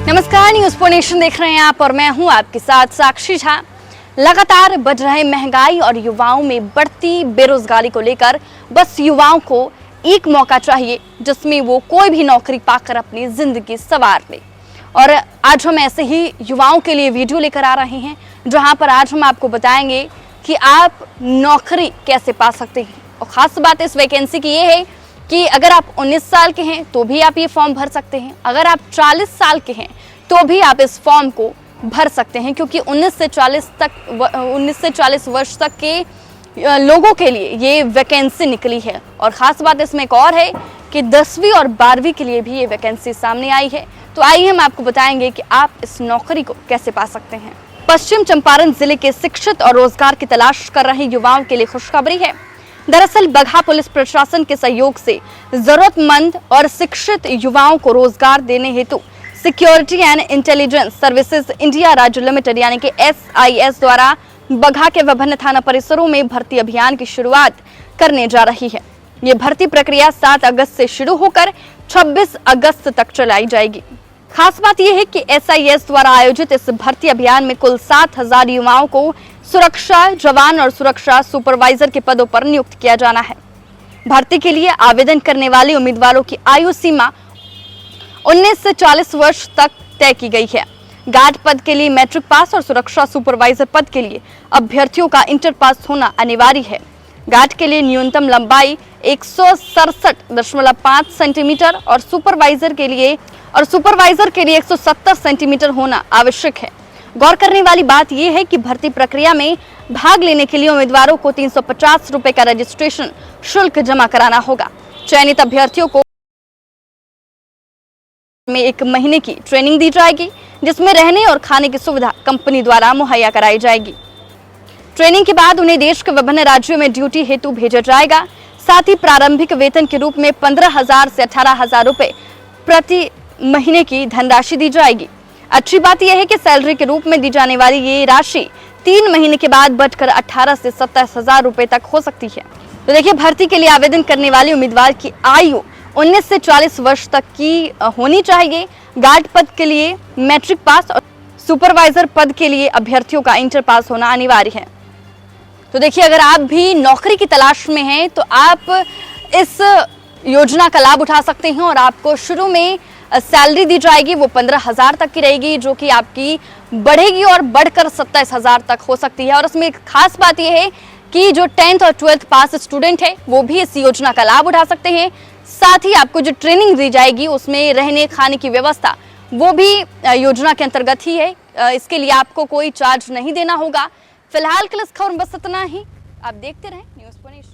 नमस्कार, news point nation देख रहे हैं आप और मैं हूं आपके साथ साक्षी झा। लगातार बढ़ रहे महंगाई और युवाओं में बढ़ती बेरोजगारी को लेकर बस युवाओं को एक मौका चाहिए जिसमें वो कोई भी नौकरी पाकर अपनी जिंदगी संवार ले। और आज हम ऐसे ही युवाओं के लिए वीडियो लेकर आ रहे हैं जहां पर आज हम आपको बताएंगे कि आप नौकरी कैसे पा सकते हैं। और खास बात इस वैकेंसी की ये है कि अगर आप 19 साल के हैं तो भी आप ये फॉर्म भर सकते हैं, अगर आप 40 साल के हैं तो भी आप इस फॉर्म को भर सकते हैं, क्योंकि 19 से 40 वर्ष तक के लोगों के लिए ये वैकेंसी निकली है। और ख़ास बात इसमें एक और है कि 10वीं और 12वीं के लिए भी ये वैकेंसी सामने आई है। तो आइए हम आपको बताएंगे कि आप इस नौकरी को कैसे पा सकते हैं। पश्चिम चंपारण जिले के शिक्षित और रोजगार की तलाश कर रहे युवाओं के लिए खुशखबरी है। दरअसल बगहा पुलिस प्रशासन के सहयोग से जरूरतमंद और शिक्षित युवाओं को रोजगार देने हेतु security and intelligence services India राज्य लिमिटेड यानी कि SIS द्वारा बगहा के विभिन्न थाना परिसरों में भर्ती अभियान की शुरुआत करने जा रही है। ये भर्ती प्रक्रिया 7 अगस्त से शुरू होकर 26 अगस्त तक चलाई जाएगी। खास बात यह है कि SIS द्वारा आयोजित इस भर्ती अभियान में कुल 7,000 युवाओं को सुरक्षा जवान और सुरक्षा सुपरवाइजर के पदों पर नियुक्त किया जाना है। भर्ती के लिए आवेदन करने वाले उम्मीदवारों की आयु सीमा 19 से 40 वर्ष तक तय की गई है। गार्ड पद के लिए मैट्रिक पास और सुरक्षा सुपरवाइजर पद के लिए अभ्यर्थियों का इंटर पास होना अनिवार्य है। गार्ड के लिए न्यूनतम लंबाई 167.5 सेंटीमीटर और सुपरवाइजर के लिए 170 सेंटीमीटर होना आवश्यक है। गौर करने वाली बात यह है कि भर्ती प्रक्रिया में भाग लेने के लिए उम्मीदवारों को 350 रुपए का रजिस्ट्रेशन शुल्क जमा कराना होगा। चयनित अभ्यर्थियों को में 1 महीने की ट्रेनिंग दी जाएगी, जिसमें रहने और खाने की सुविधा कंपनी द्वारा मुहैया कराई जाएगी। ट्रेनिंग के बाद उन्हें देश के विभिन्न राज्यों में ड्यूटी हेतु भेजा जाएगा। साथ ही प्रारंभिक वेतन के रूप में 15,000 से 18,000 रुपए प्रति महीने की धनराशि दी जाएगी। अच्छी बात यह है कि सैलरी के रूप में दी जाने वाली ये राशि 3 महीने के बाद बढ़कर 18 से 27,000 रुपए तक हो सकती है। तो देखिए, भर्ती के लिए आवेदन करने वाले उम्मीदवार की आयु 19 से 40 वर्ष तक की होनी चाहिए। गार्ड पद के लिए मैट्रिक पास और सुपरवाइजर पद के लिए अभ्यर्थियों का इंटर पास होना अनिवार्य है। तो देखिए, अगर आप भी नौकरी की तलाश में हैं तो आप इस योजना का लाभ उठा सकते हैं और आपको शुरू में सैलरी दी जाएगी, वो 15,000 तक की रहेगी, जो कि आपकी बढ़ेगी और बढ़कर 27,000 तक हो सकती है। और इसमें एक खास बात यह है कि जो 10th और 12th पास स्टूडेंट है वो भी इस योजना का लाभ उठा सकते हैं। साथ ही आपको जो ट्रेनिंग दी जाएगी उसमें रहने खाने की व्यवस्था वो भी योजना के अंतर्गत ही है। इसके लिए आपको कोई चार्ज नहीं देना होगा। फिलहाल के लिए इस खबर में बस इतना ही। आप देखते रहें न्यूज़ पॉइंट।